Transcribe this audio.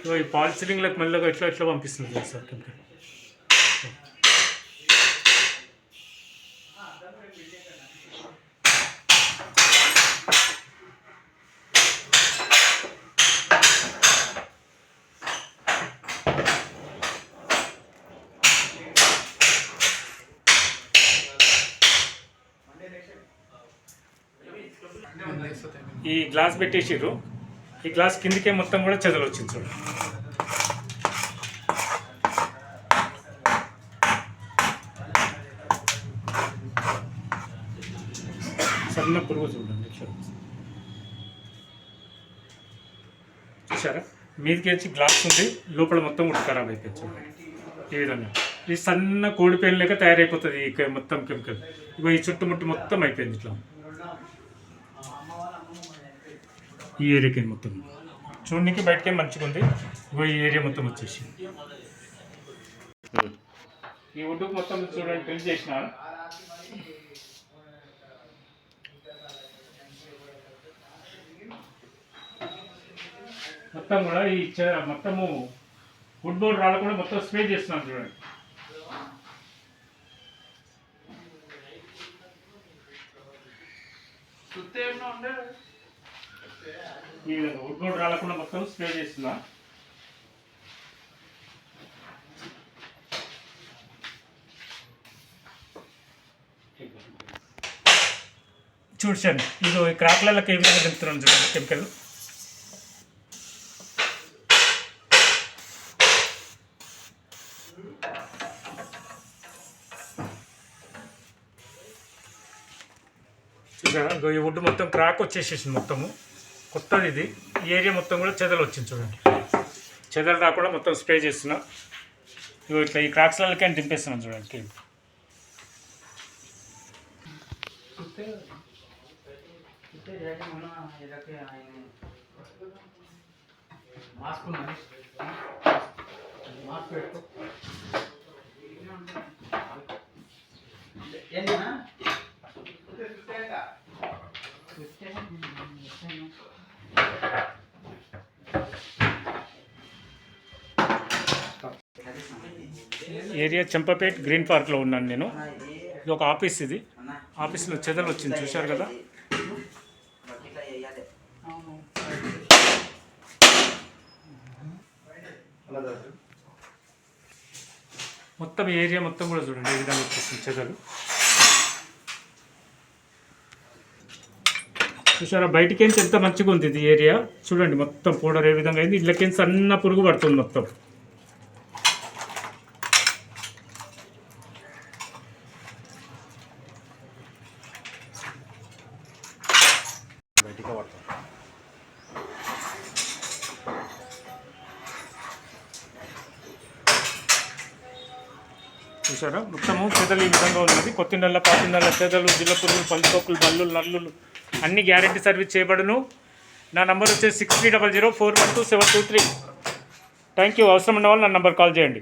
ఈ పాలిస్టరింగ్లకు మెల్లగా ఎట్లా పంపిస్తుంది సార్ కెమికల్. ఈ గ్లాస్ పెట్టేసిర్రు, ఈ గ్లాస్ కిందికే మొత్తం కూడా చెదలు వచ్చింది చూడండి. సన్న పురుగు చూడండి ఇట్లా చూసారా, మీదికి వచ్చి గ్లాస్ ఉంది, లోపల మొత్తం కూడా ఖరాబ్ అయిపోయింది చూడండి. ఈ విధంగా ఈ సన్న కోడిపేను లేక తయారైపోతుంది ఈ మొత్తం కెమికల్. ఇగో ఈ చుట్టుముట్టు మొత్తం అయిపోయింది ఇట్లా. ఈ ఏరియాకి మొత్తం చూడడానికి బయటకే మంచిగా ఉంది. ఇగో ఈ ఏరియా మొత్తం వచ్చేసి ఈ వుడ్డుకు మొత్తం చూడండి డ్రిల్ చేసిన. మొత్తం కూడా ఈ మొత్తము వుడ్ బోర్డ్ రాళ్ళకుండా మొత్తం స్ప్రే చేస్తున్నాను చూడండి. ఈ విధంగా వుడ్ బోర్డ్ రాళ్ళకుండా మొత్తం స్ప్రే చేస్తున్నా. చూడండి ఇది క్రాక్లకి ఏ విధంగా దింపుతున్నాను చూడండి కెమికల్. చూసారా, ఈ వుడ్ మొత్తం క్రాక్ వచ్చేసేసింది మొత్తము. కొత్తది ఇది. ఈ ఏరియా మొత్తం కూడా చెదలు వచ్చింది చూడండి. చెదలు రాకుండా మొత్తం స్ప్రే చేస్తున్నా. ఇగో ఇట్లా ఈ క్రాక్స్లకే దింపేస్తున్నాను చూడండి. ఏరియా చంపపేట్ గ్రీన్ పార్క్లో ఉన్నాను నేను. ఇది ఒక ఆఫీస్, ఇది ఆఫీస్లో చెదలు వచ్చింది చూశారు కదా. మొత్తం ఏరియా మొత్తం కూడా చూడండి ఏ విధంగా వచ్చేసింది చెదలు. చూసారా, బయటికేంచి ఎంత మంచిగా ఉంది ఇది ఏరియా చూడండి. మొత్తం పౌడర్ ఏ విధంగా అయింది. ఇళ్ళకేంచి సన్న పురుగు పడుతుంది మొత్తం. చూసారా, మొత్తము చెదలు ఈ విధంగా ఉన్నది. కొత్తిండల్ల పాతిండల్ల చెదలు, జిల్ల పురుగులు, పందికొక్కులు, బల్లులు, నల్లులు అన్ని గ్యారెంటీ సర్వీస్ చేయబడును. నా నంబర్ వచ్చేసి 6300412723. Thank you. అవసరం ఉన్న వాళ్ళు నా నంబర్ కాల్ చేయండి.